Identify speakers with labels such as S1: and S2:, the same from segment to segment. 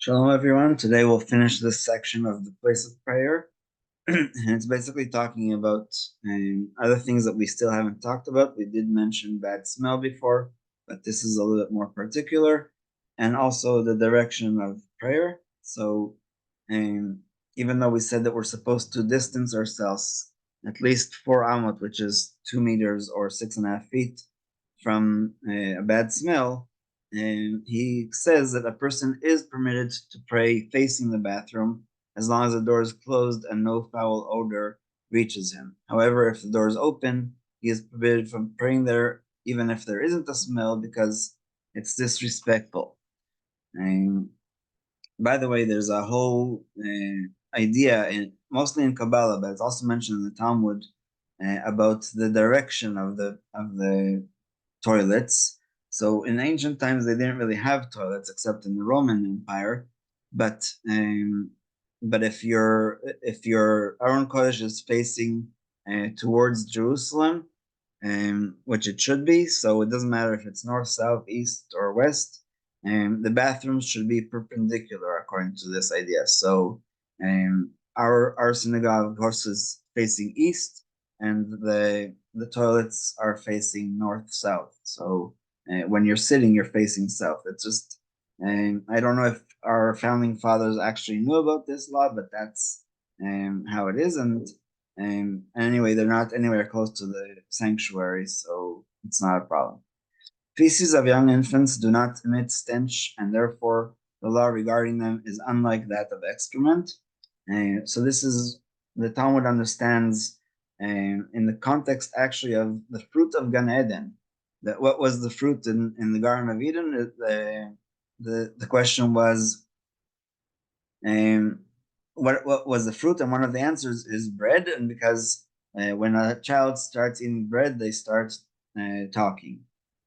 S1: Shalom, everyone. Today we'll finish this section of the place of prayer. And it's basically talking about other things that we still haven't talked about. We did mention bad smell before, but this is a little bit more particular. And also the direction of prayer. So even though we said that we're supposed to distance ourselves at least 4 amot, which is 2 meters or 6.5 feet from a bad smell, and he says that a person is permitted to pray facing the bathroom as long as the door is closed and no foul odor reaches him. However, if the door is open, he is forbidden from praying there, even if there isn't a smell, because it's disrespectful. And by the way, there's a whole idea, mostly in Kabbalah, but it's also mentioned in the Talmud, about the direction of the toilets. So in ancient times, they didn't really have toilets except in the Roman Empire. But if your Aron Kodesh is facing towards Jerusalem, which it should be, so it doesn't matter if it's north, south, east, or west. The bathrooms should be perpendicular according to this idea. So our synagogue, of course, is facing east, and the toilets are facing north south. So when you're sitting, you're facing south. It's just I don't know if our founding fathers actually knew about this law, but that's how it is. And anyway, they're not anywhere close to the sanctuary, so it's not a problem. Feces of young infants do not emit stench, and therefore the law regarding them is unlike that of excrement. So this is the Talmud understands in the context actually of the fruit of Gan Eden. That what was the fruit in the Garden of Eden? The question was what was the fruit, and one of the answers is bread. And because when a child starts eating bread, they start talking.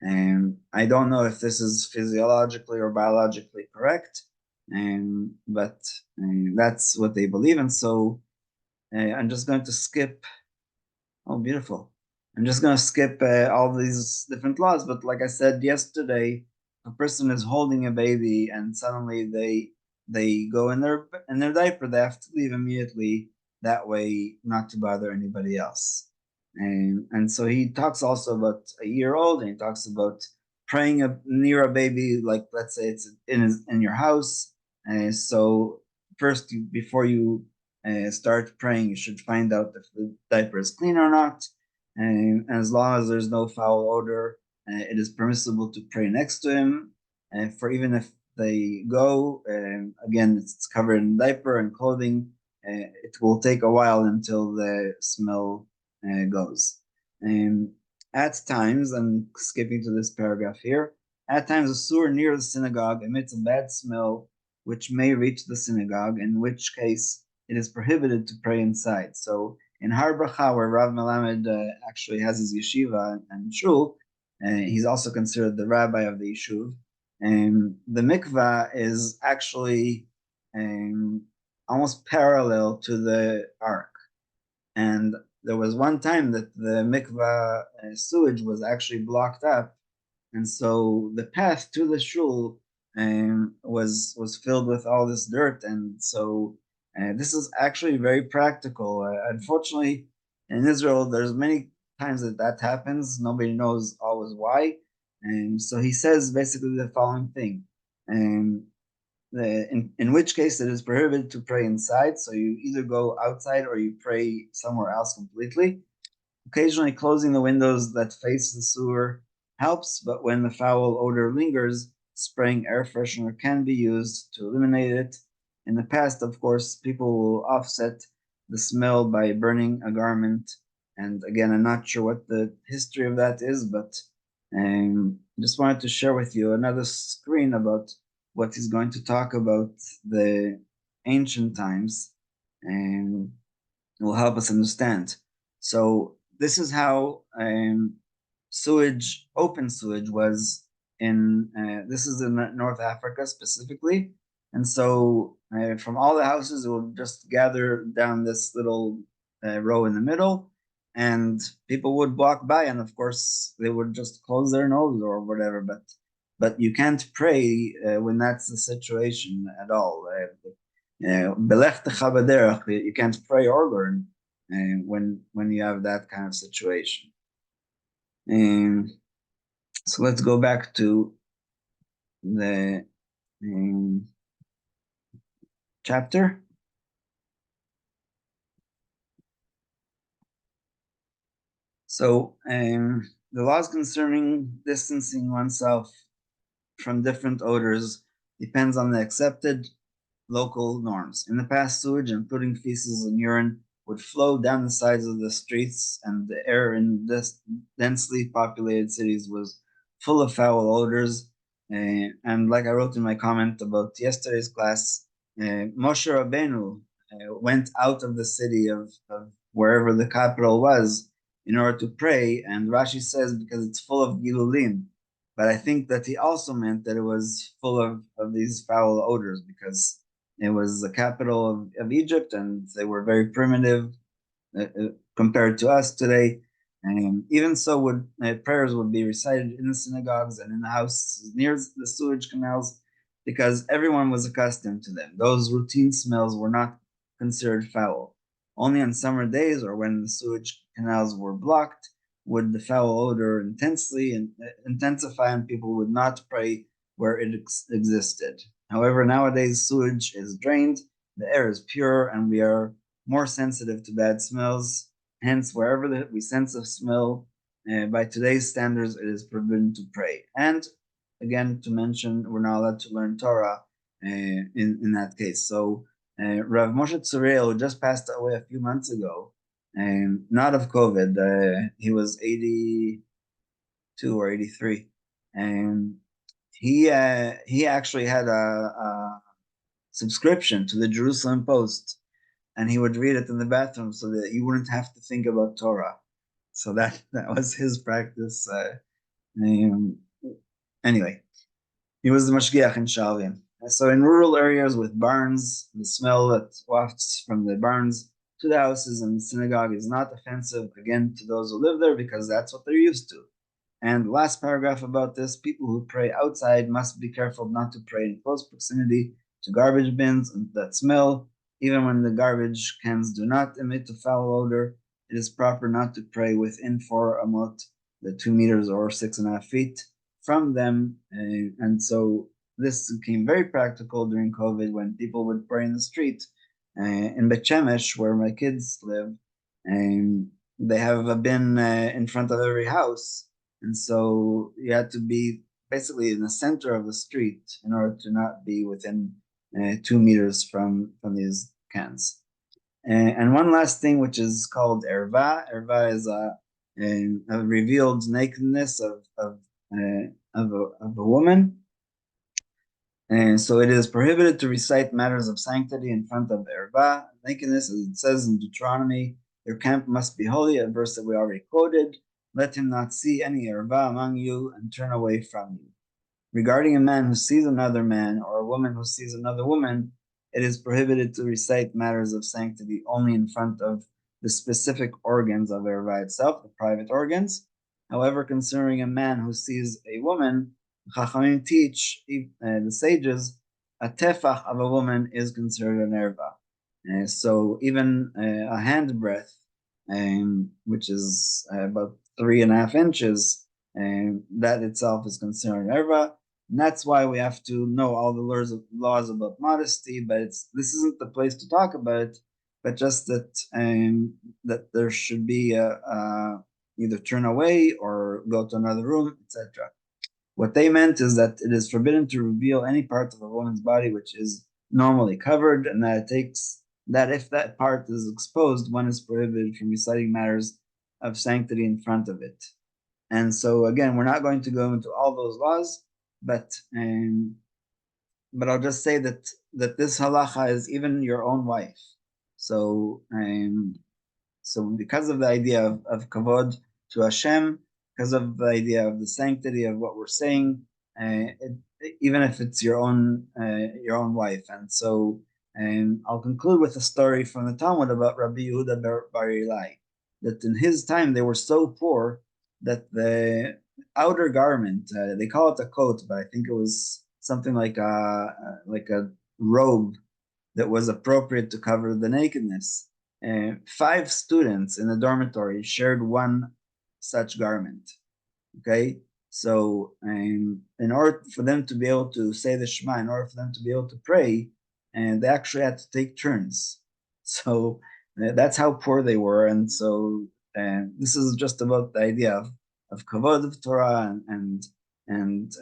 S1: I don't know if this is physiologically or biologically correct, but that's what they believe. And so I'm just going to skip. Oh, beautiful. I'm just going to skip all these different laws. But like I said yesterday, a person is holding a baby and suddenly they go in their diaper, they have to leave immediately. That way, not to bother anybody else. And so he talks also about a year old, and he talks about praying near a baby, like let's say it's in your house. So first, before you start praying, you should find out if the diaper is clean or not. And as long as there's no foul odor, it is permissible to pray next to him. And for even if they go, again, it's covered in diaper and clothing. It will take a while until the smell goes. And at times, I'm skipping to this paragraph here, at times a sewer near the synagogue emits a bad smell which may reach the synagogue, in which case it is prohibited to pray inside. So in Har Bracha, where Rav Melamed actually has his yeshiva and shul, he's also considered the rabbi of the yeshuv. And the mikvah is actually almost parallel to the ark. And there was one time that the mikvah sewage was actually blocked up, and so the path to the shul was filled with all this dirt. And so this is actually very practical. Unfortunately, in Israel, there's many times that happens. Nobody knows always why. And so he says basically the following thing. Um, in which case it is prohibited to pray inside, so you either go outside or you pray somewhere else completely. Occasionally closing the windows that face the sewer helps, but when the foul odor lingers, spraying air freshener can be used to eliminate it. In the past, of course, people will offset the smell by burning a garment. And again, I'm not sure what the history of that is, but just wanted to share with you another screen about what he's going to talk about the ancient times, and will help us understand. So this is how sewage, open sewage, was in. This is in North Africa specifically, and so from all the houses, it will just gather down this little row in the middle, and people would walk by, and of course they would just close their nose or whatever. But but you can't pray when that's the situation at all. You can't pray or learn when you have that kind of situation. So let's go back to the chapter. So the laws concerning distancing oneself from different odors depends on the accepted local norms. In the past, sewage, including feces and urine, would flow down the sides of the streets, and the air in densely populated cities was full of foul odors. And like I wrote in my comment about yesterday's class, Moshe Rabbeinu went out of the city of wherever the capital was in order to pray, and Rashi says because it's full of gilulim. But I think that he also meant that it was full of these foul odors because it was the capital of Egypt, and they were very primitive compared to us today. And even so, prayers would be recited in the synagogues and in the houses near the sewage canals because everyone was accustomed to them. Those routine smells were not considered foul. Only on summer days or when the sewage canals were blocked would the foul odor intensify, and people would not pray where it existed. However, nowadays sewage is drained, the air is pure, and we are more sensitive to bad smells. Hence, wherever we sense a smell, by today's standards, it is forbidden to pray. And again, to mention, we're not allowed to learn Torah in that case. So, Rav Moshe Tzuriel, who just passed away a few months ago, not of COVID, he was 82 or 83, and he actually had a subscription to the Jerusalem Post, and he would read it in the bathroom so that he wouldn't have to think about Torah. So that was his practice. Anyway, he was the mashgiach in Shalvim. So in rural areas with barns, the smell that wafts from the barns to the houses and the synagogue is not offensive, again, to those who live there because that's what they're used to. And the last paragraph about this, people who pray outside must be careful not to pray in close proximity to garbage bins that smell. Even when the garbage cans do not emit a foul odor, it is proper not to pray within 4 amot, the 2 meters or 6.5 feet from them. And so this became very practical during COVID when people would pray in the street. In Bet Shemesh, where my kids live, and they have a bin in front of every house. And so you had to be basically in the center of the street in order to not be within 2 meters from these cans. And one last thing, which is called erva. Erva is a revealed nakedness of a woman. And so it is prohibited to recite matters of sanctity in front of erva. Nakedness, as it says in Deuteronomy, your camp must be holy, a verse that we already quoted. Let him not see any erva among you and turn away from you. Regarding a man who sees another man or a woman who sees another woman, it is prohibited to recite matters of sanctity only in front of the specific organs of erva itself, the private organs. However, concerning a man who sees a woman, Chachamim teach the sages a tefach of a woman is considered an erva. So even a hand breadth, which is about 3.5 inches, that itself is considered an erva. And that's why we have to know all the laws about modesty, but this isn't the place to talk about it, but just that there should be either turn away or go to another room, etc. What they meant is that it is forbidden to reveal any part of a woman's body which is normally covered, and that it takes that if that part is exposed, one is prohibited from reciting matters of sanctity in front of it. And so again, we're not going to go into all those laws, but I'll just say that this halacha is even your own wife. So so because of the idea of kavod to Hashem, because of the idea of the sanctity of what we're saying, even if it's your own wife. And so I'll conclude with a story from the Talmud about Rabbi Yehuda Bar Ilai, that in his time they were so poor that outer garment. They call it a coat, but I think it was something like a robe that was appropriate to cover the nakedness. Five students in the dormitory shared one such garment. Okay, so in order for them to be able to say the Shema, in order for them to be able to pray, and they actually had to take turns. So that's how poor they were, and so this is just about the idea of kavod of Torah and and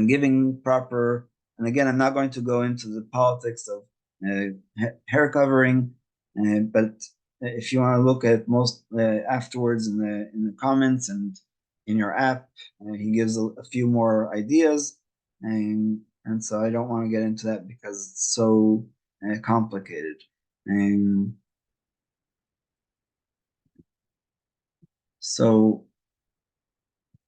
S1: giving proper. And again, I'm not going to go into the politics of hair covering, but if you want to look at most afterwards in the comments and in your app, he gives a few more ideas, and so I don't want to get into that because it's so complicated. And so